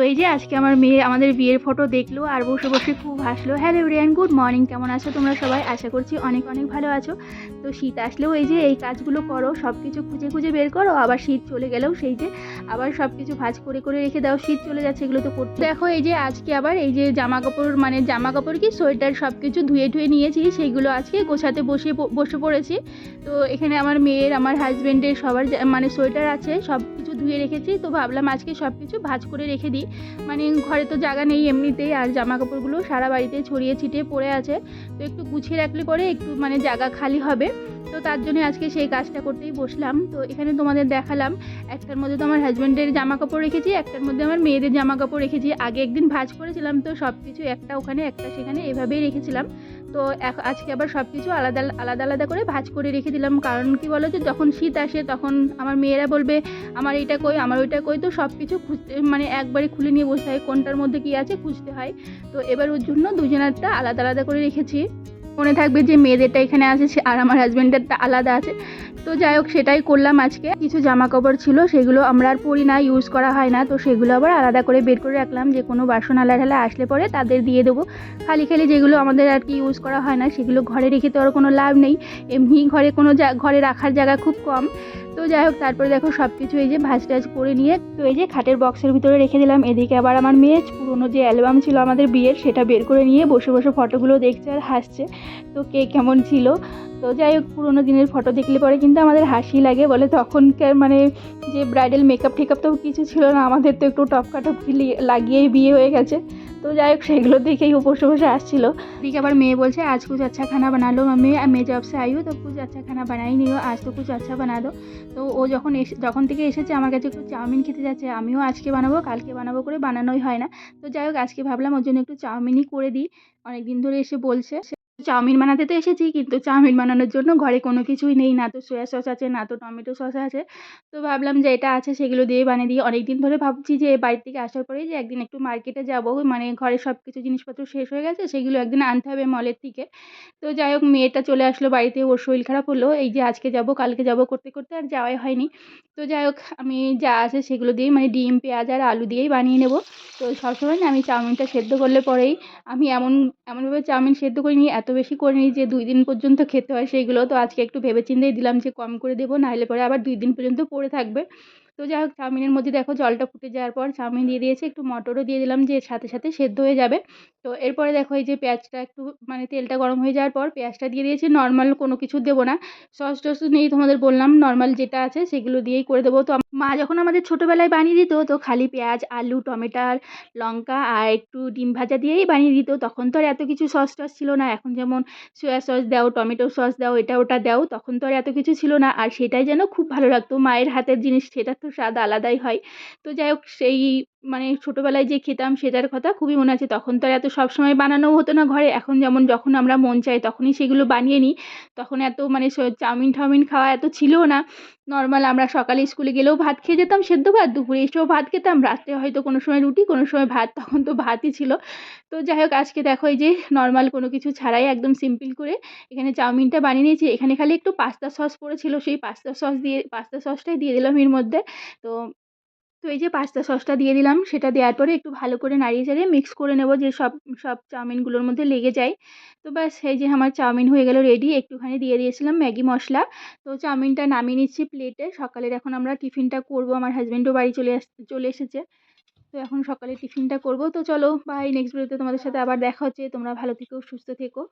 এই যে আজকে আমার মেয়ে আমাদের বিয়ের ফটো দেখলো আর বসে বসে খুব হাসলো। Hello everyone, good morning. কেমন আছো তোমরা সবাই? আশা করছি অনেক অনেক ভালো আছো। তো শীত আসলেও এই যে এই কাজগুলো করো, সব কিছু খুঁজে খুঁজে বের করো। আবার শীত চলে গেলেও সেই যে আবার সব কিছু ভাঁজ করে করে রেখে দাও। শীত চলে যাচ্ছে, এগুলো তো করতে। দেখো এই যে আজকে আবার এই যে জামা কাপড় কি সোয়েটার সব কিছু ধুয়ে ধুয়ে নিয়েছি, সেইগুলো আজকে গোছাতে বসে পড়েছি। তো এখানে আমার মেয়ের, আমার হাজব্যান্ডের সবার সোয়েটার আছে, সব কিছু ধুয়ে রেখেছি। তো ভাবলাম আজকে সব কিছু ভাঁজ করে রেখে দিই। ঘরে তো জায়গা নেই এমনিতেই, আর জামা কাপড়গুলো সারা বাড়িতে ছড়িয়ে ছিটিয়ে পড়ে আছে। তো একটু গুছিয়ে রাখলে পরে একটু জায়গা খালি হবে। তো তার জন্য আজকে সেই কাজটা করতেই বসলাম। তো এখানে তোমাদের দেখালাম, একটার মধ্যে তো আমার হাজব্যান্ডের জামা কাপড় রেখেছি, একটার মধ্যে আমার মেয়েদের জামা কাপড় রেখেছি। আগে একদিন ভাঁজ করেছিলাম, তো সব কিছু একটা ওখানে একটা সেখানে এভাবেই রেখেছিলাম। তো আজকে আবার সব কিছু আলাদা আলাদা আলাদা করে ভাঁজ করে রেখে দিলাম। কারণ কি বলো তো, যখন শীত আসে তখন আমার মেয়েরা বলবে আমার এইটা কই, আমার ওইটা কই। তো সব কিছু খুঁজতে একবারে খুলে নিয়ে বসতে হয়, কোনটার মধ্যে কি আছে খুঁজতে হয়। তো এবার ওর জন্য দুজনেরটা আলাদা আলাদা করে রেখেছি। মনে থাকবে যে মেয়েদেরটা এখানে আছে আর আমার হাজব্যান্ডেরটা আলাদা আছে। তো যাই হোক, সেটাই করলাম আজকে। কিছু জামা কাপড় ছিল, সেগুলো আমরা আর পরি না, ইউজ করা হয় না। তো সেগুলো আবার আলাদা করে বের করে রাখলাম, যে কোনো বাসন আলাদা আসলে পরে তাদের দিয়ে দেবো। খালি খালি যেগুলো আমাদের আর কি ইউজ করা হয় না, সেগুলো ঘরে রেখে তো আর কোনো লাভ নেই। এমনি ঘরে রাখার জায়গা খুব কম। তো যাই হোক, তারপরে দেখো সব কিছু এই যে ভাঁজ টাজ করে নিয়ে তো এই যে খাটের বক্সের ভিতরে রেখে দিলাম। এদিকে আবার আমার মেয়ে পুরোনো যে অ্যালবাম ছিল আমাদের বিয়ের, সেটা বের করে নিয়ে বসে বসে ফটোগুলো দেখছে আর হাসছে। তো কে কেমন ছিল। তো যাই হোক, পুরোনো দিনের ফটো দেখলে পরে কিন্তু আমাদের হাসি লাগে। বলে তখনকার যে ব্রাইডাল মেকআপ টেকআপ তো কিছু ছিল না, আমাদের তো একটু টপকাটপকি লাগিয়েই বিয়ে হয়ে গেছে। তো যাই হোক, সেগুলো দেখেই ও বসে বসে আসছিল। এদিকে আবার মেয়ে বলছে আজ কুছ আচ্ছা খানা বানালো মাম্মি, मैं जब से आई हूँ तो कुछ अच्छा खाना बनाई नहीं हो, आज तो कुछ अच्छा बना दो। তো ও যখন থেকে এসেছে আমার কাছে একটু চাউমিন খেতে যাচ্ছে। আমিও আজকে বানাবো কালকে বানাবো করে বানানোই হয় না। তো যাই হোক, আজকে ভাবলাম ওর জন্য একটু চাউমিনই করে দিই। অনেকদিন ধরে এসে বলছে। চাউমিন বানাতে তো এসেছি, কিন্তু চাউমিন বানানোর জন্য ঘরে কোনো কিছুই নেই, না তো সয়া সস আছে, না তো টমেটো সস আছে। তো ভাবলাম যে এটা আছে সেগুলো দিয়ে বানিয়ে দিই। অনেকদিন ধরে ভাবছি যে বাড়ি থেকে আসার পরেই যে একদিন একটু মার্কেটে যাব, ঘরে সব কিছু জিনিসপত্র শেষ হয়ে গেছে, সেগুলো একদিন আনতে হবে মলের থেকে। তো যাই হোক, মেয়েটা চলে আসলো বাড়িতে, ওর শরীর খারাপ হলো। এই যে আজকে যাব কালকে যাব করতে করতে আর যাওয়াই হয়নি। তো যাই হোক, আমি যা আছে সেগুলো দিয়েই ডিম পেঁয়াজ আর আলু দিয়েই বানিয়ে নেব। তো সবসময় না আমি চাউমিনটা সেদ্ধ করলে পরেই আমি এমনভাবে চাউমিন সেদ্ধ করে নিই, এত বেশি করে নিই যে 2 দিন পর্যন্ত খেতে হয় সেইগুলো। তো আজকে একটু ভেবেচিন্তেই দিলাম যে কম করে দেবো, নাহলে পরে আবার 2 দিন পর্যন্ত পড়ে থাকবে। তো যাই হোক, চাউমিনের মধ্যে দেখো জলটা ফুটে যাওয়ার পর চাউমিন দিয়ে দিয়েছি, একটু মটরও দিয়ে দিলাম যে সাথে সাথে সেদ্ধ হয়ে যাবে। তো এরপরে দেখো এই যে পেঁয়াজটা একটু তেলটা গরম হয়ে যাওয়ার পর পেঁয়াজটা দিয়ে দিয়েছি। নর্মাল কোনো কিছু দেবো না, সস টস নেই, তোমাদের বললাম নর্মাল যেটা আছে সেগুলো দিয়েই করে দেবো। তো মা যখন আমাদের ছোটোবেলায় বানিয়ে দিত, তো খালি পেঁয়াজ আলু টমেটো লঙ্কা আর একটু ডিম ভাজা দিয়েই বানিয়ে দিত। তখন তো আর এত কিছু সস টস ছিল না, এখন যেমন সয়া সস দাও, টমেটো সস দাও, এটা ওটা দাও। তখন তো আর এত কিছু ছিল না, আর সেটাই যেন খুব ভালো লাগতো। মায়ের হাতের জিনিস, সেটার তো স্বাদ আলাদাই হয়। তো যাই হোক, সেই ছোটোবেলায় যে খেতাম সেটার কথা খুবই মনে আছে। তখন তো আর এত সবসময় বানানোও হতো না ঘরে। এখন যেমন যখন আমরা মন চাই তখনই সেগুলো বানিয়ে নিই। তখন এত চাউমিন টাউমিন খাওয়া এত ছিলও না। নর্মাল আমরা সকালে স্কুলে গেলেও ভাত খেয়ে যেতাম, সেদ্ধ ভাত, দুপুরে এসেও ভাত খেতাম, রাত্রে হয়তো কোনো সময় রুটি কোনো সময় ভাত, তখন তো ভাতই ছিল। তো যাই হোক, আজকে দেখো এই যে নর্মাল কোনো কিছু ছাড়াই একদম সিম্পল করে এখানে চাউমিনটা বানিয়ে নিয়েছি। এখানে খালি একটু পাস্তা সস পড়েছিল, সেই পাস্তা সসটাই দিয়ে দিলাম এর মধ্যে। তো তো এই যে পাস্তা সসটা দিয়ে দিলাম, সেটা দেওয়ার পরে একটু ভালো করে নাড়িয়ে চাড়িয়ে মিক্স করে নেব, যে সব সব চাউমিনগুলোর মধ্যে লেগে যায়। তো ব্যাস, এই যে আমার চাউমিন হয়ে গেল রেডি। একটুখানি দিয়ে দিয়েছিলাম ম্যাগি মশলা। তো চাউমিনটা নামিয়ে নিচ্ছি প্লেটে। সকালের এখন আমরা টিফিনটা করব, আমার হাজব্যান্ডও বাড়ি চলে এসেছে। তো এখন সকালে টিফিনটা করব। তো চলো বাই, নেক্সট ভিডিওতে তোমাদের সাথে আবার দেখা হচ্ছে। তোমরা ভালো থেকো, সুস্থ থেকো।